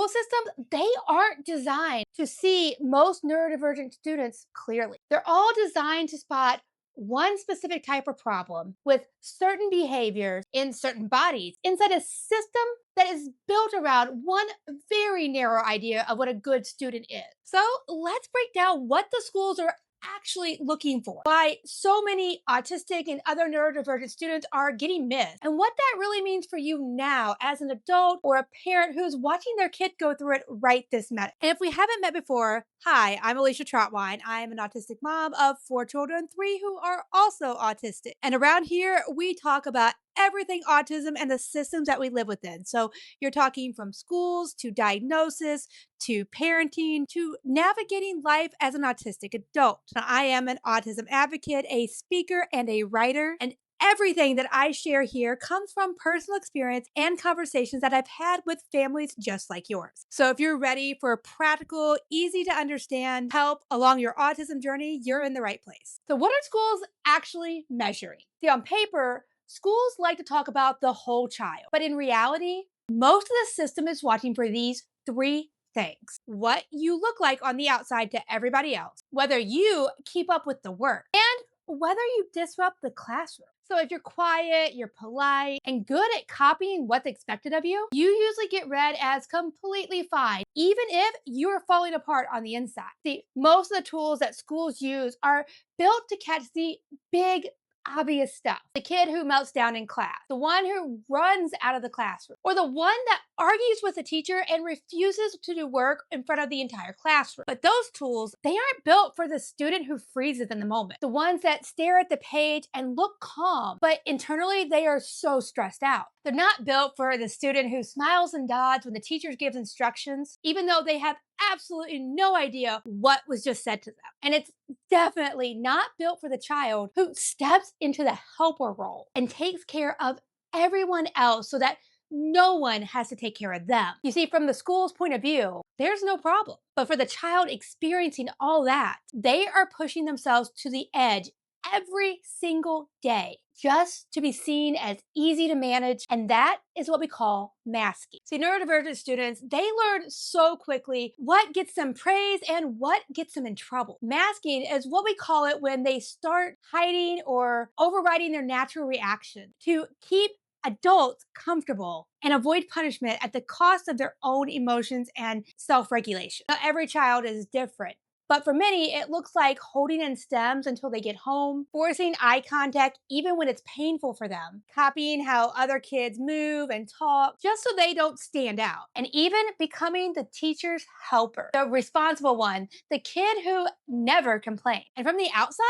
School systems, they aren't designed to see most neurodivergent students clearly. They're all designed to spot one specific type of problem with certain behaviors in certain bodies inside a system that is built around one very narrow idea of what a good student is. So let's break down what the schools are actually looking for, why so many autistic and other neurodivergent students are getting missed, and what that really means for you now as an adult or a parent who's watching their kid go through it right this minute. And if we haven't met before, hi, I'm Alicia Trotwine. I am an autistic mom of 4 children, 3 who are also autistic. And around here, we talk about everything autism and the systems that we live within. So you're talking from schools to diagnosis to parenting to navigating life as an autistic adult. Now, I am an autism advocate, a speaker, and a writer, and everything that I share here comes from personal experience and conversations that I've had with families just like yours. So if you're ready for practical, easy to understand help along your autism journey, you're in the right place. So what are schools actually measuring? See, on paper, schools like to talk about the whole child, but in reality, most of the system is watching for these 3 things: what you look like on the outside to everybody else, whether you keep up with the work, and whether you disrupt the classroom. So if you're quiet, you're polite, and good at copying what's expected of you, you usually get read as completely fine, even if you are falling apart on the inside. See, most of the tools that schools use are built to catch the big, obvious stuff. The kid who melts down in class, the one who runs out of the classroom, or the one that argues with the teacher and refuses to do work in front of the entire classroom. But those tools, they aren't built for the student who freezes in the moment. The ones that stare at the page and look calm, but internally they are so stressed out. They're not built for the student who smiles and nods when the teacher gives instructions, even though they have absolutely no idea what was just said to them. And it's definitely not built for the child who steps into the helper role and takes care of everyone else so that no one has to take care of them. You see, from the school's point of view, there's no problem. But for the child experiencing all that, they are pushing themselves to the edge every single day just to be seen as easy to manage, and that is what we call masking. See, neurodivergent students, they learn so quickly what gets them praise and what gets them in trouble. Masking is what we call it when they start hiding or overriding their natural reaction to keep adults comfortable and avoid punishment at the cost of their own emotions and self-regulation. Now, every child is different. But for many, it looks like holding in stems until they get home, forcing eye contact even when it's painful for them, copying how other kids move and talk just so they don't stand out, and even becoming the teacher's helper, the responsible one, the kid who never complained. And from the outside,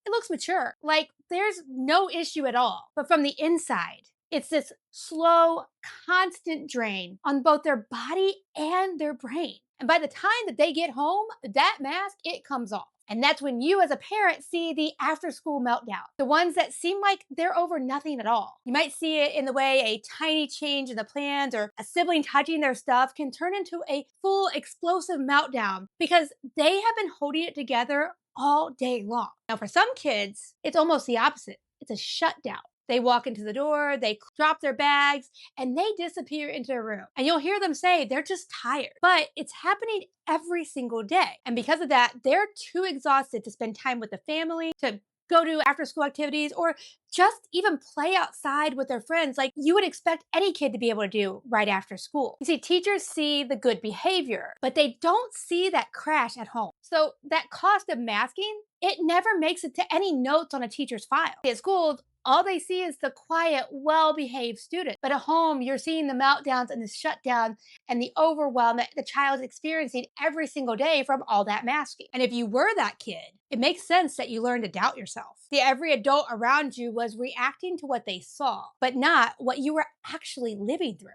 it looks mature, like there's no issue at all. But from the inside, it's this slow, constant drain on both their body and their brain. And by the time that they get home, that mask, it comes off. And that's when you as a parent see the after school meltdown, the ones that seem like they're over nothing at all. You might see it in the way a tiny change in the plans or a sibling touching their stuff can turn into a full explosive meltdown because they have been holding it together all day long. Now, for some kids, it's almost the opposite. It's a shutdown. They walk into the door, they drop their bags, and they disappear into a room. And you'll hear them say they're just tired. But it's happening every single day. And because of that, they're too exhausted to spend time with the family, to go to after school activities, or just even play outside with their friends like you would expect any kid to be able to do right after school. You see, teachers see the good behavior, but they don't see that crash at home. So that cost of masking, it never makes it to any notes on a teacher's file. At schools, all they see is the quiet, well-behaved student. But at home, you're seeing the meltdowns and the shutdown and the overwhelm that the child's experiencing every single day from all that masking. And if you were that kid, it makes sense that you learned to doubt yourself. See, every adult around you was reacting to what they saw, but not what you were actually living through.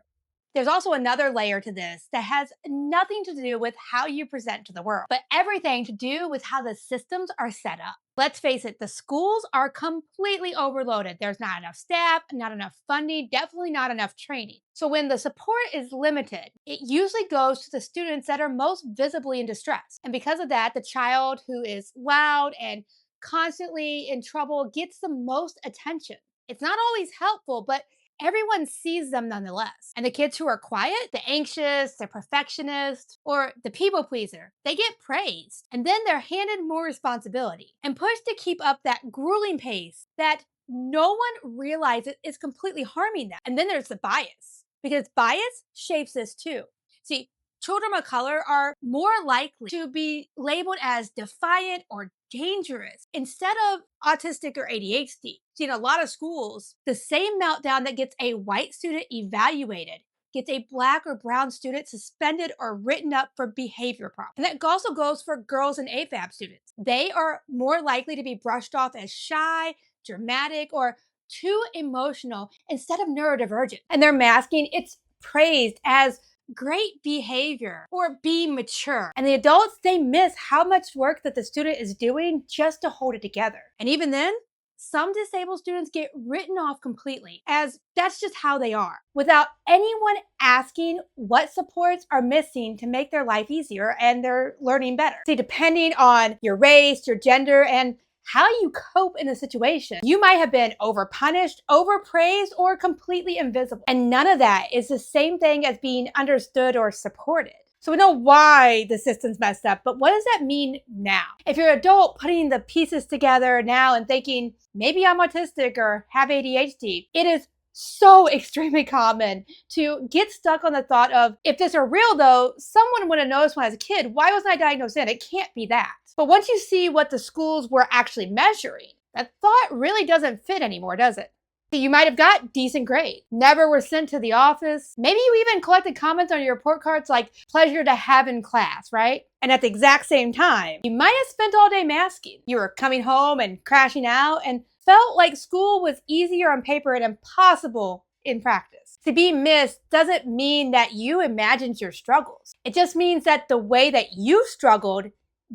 There's also another layer to this that has nothing to do with how you present to the world, but everything to do with how the systems are set up. Let's face it, the schools are completely overloaded. There's not enough staff, not enough funding, definitely not enough training. So when the support is limited, it usually goes to the students that are most visibly in distress. And because of that, the child who is loud and constantly in trouble gets the most attention. It's not always helpful, but everyone sees them nonetheless. And the kids who are quiet, the anxious, the perfectionist, or the people pleaser, they get praised. And then they're handed more responsibility and pushed to keep up that grueling pace that no one realizes is completely harming them. And then there's the bias, because bias shapes this too. See, children of color are more likely to be labeled as defiant or dangerous instead of autistic or ADHD. See, in a lot of schools, the same meltdown that gets a white student evaluated gets a Black or brown student suspended or written up for behavior problems. And that also goes for girls and AFAB students. They are more likely to be brushed off as shy, dramatic, or too emotional instead of neurodivergent. And their masking, it's praised as great behavior or being mature. And the adults, they miss how much work that the student is doing just to hold it together. And even then, some disabled students get written off completely, as that's just how they are, without anyone asking what supports are missing to make their life easier and their learning better. See, depending on your race, your gender, and how you cope in a situation, you might have been overpunished, overpraised, or completely invisible. And none of that is the same thing as being understood or supported. So we know why the system's messed up, but what does that mean now? If you're an adult putting the pieces together now and thinking, maybe I'm autistic or have ADHD, it is so extremely common to get stuck on the thought of, if this are real though, someone would have noticed when I was a kid, why wasn't I diagnosed then? It can't be that. But once you see what the schools were actually measuring, that thought really doesn't fit anymore, does it? You might have got decent grades, never were sent to the office. Maybe you even collected comments on your report cards like pleasure to have in class, right? And at the exact same time, you might have spent all day masking. You were coming home and crashing out and felt like school was easier on paper and impossible in practice. To be missed doesn't mean that you imagined your struggles. It just means that the way that you struggled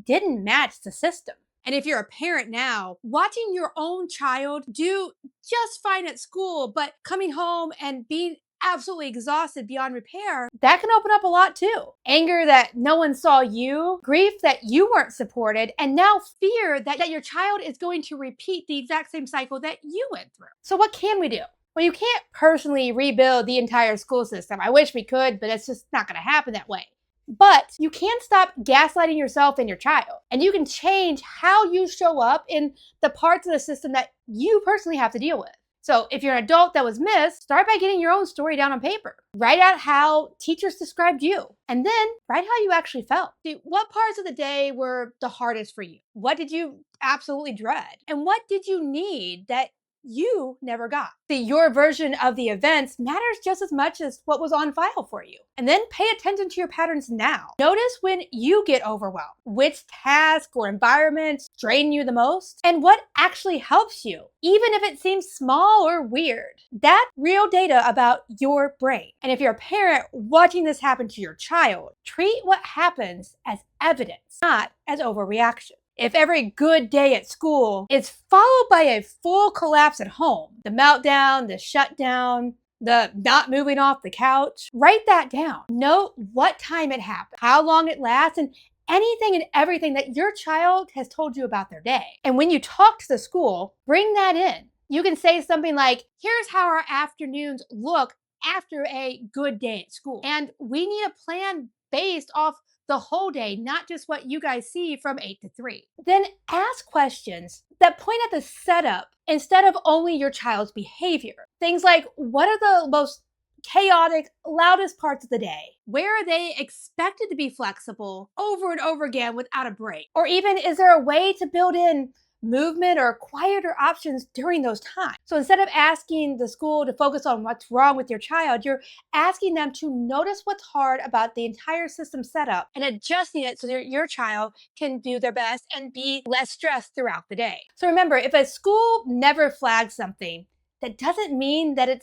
didn't match the system. And if you're a parent now, watching your own child do just fine at school, but coming home and being absolutely exhausted beyond repair, that can open up a lot too. Anger that no one saw you, grief that you weren't supported, and now fear that your child is going to repeat the exact same cycle that you went through. So what can we do? Well, you can't personally rebuild the entire school system. I wish we could, but it's just not going to happen that way. But you can stop gaslighting yourself and your child. And you can change how you show up in the parts of the system that you personally have to deal with. So if you're an adult that was missed, start by getting your own story down on paper. Write out how teachers described you. And then write how you actually felt. See, what parts of the day were the hardest for you? What did you absolutely dread? And what did you need that you never got? See, your version of the events matters just as much as what was on file for you. And then pay attention to your patterns now. Notice when you get overwhelmed, which task or environments drain you the most, and what actually helps you, even if it seems small or weird. That's real data about your brain. And if you're a parent watching this happen to your child, treat what happens as evidence, not as overreaction. If every good day at school is followed by a full collapse at home, the meltdown, the shutdown, the not moving off the couch, write that down. Note what time it happened, how long it lasts, and anything and everything that your child has told you about their day. And when you talk to the school, bring that in. You can say something like, here's how our afternoons look after a good day at school. And we need a plan based off the whole day, not just what you guys see from 8 to 3. Then ask questions that point at the setup instead of only your child's behavior. Things like, what are the most chaotic, loudest parts of the day? Where are they expected to be flexible over and over again without a break? Or even, is there a way to build in movement or quieter options during those times? So instead of asking the school to focus on what's wrong with your child, you're asking them to notice what's hard about the entire system setup and adjusting it so that your child can do their best and be less stressed throughout the day. So remember, if a school never flags something, that doesn't mean that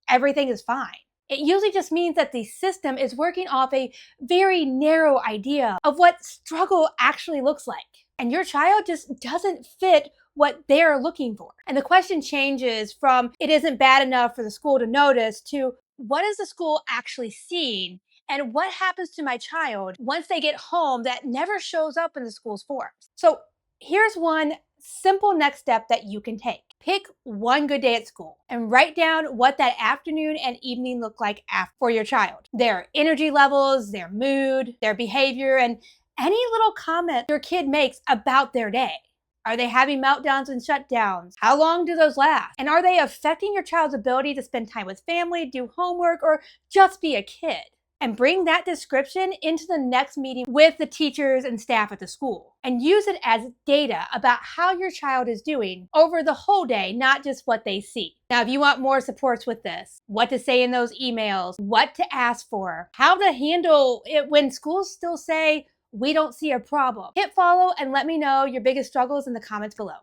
everything is fine. It usually just means that the system is working off a very narrow idea of what struggle actually looks like. And your child just doesn't fit what they're looking for. And the question changes from, it isn't bad enough for the school to notice, to, what is the school actually seeing? And what happens to my child once they get home that never shows up in the school's forms? So here's one simple next step that you can take. Pick one good day at school and write down what that afternoon and evening look like for your child. Their energy levels, their mood, their behavior, and any little comment your kid makes about their day. Are they having meltdowns and shutdowns? How long do those last? And are they affecting your child's ability to spend time with family, do homework, or just be a kid? And bring that description into the next meeting with the teachers and staff at the school. And use it as data about how your child is doing over the whole day, not just what they see. Now, if you want more supports with this, what to say in those emails, what to ask for, how to handle it when schools still say, we don't see a problem, hit follow and let me know your biggest struggles in the comments below.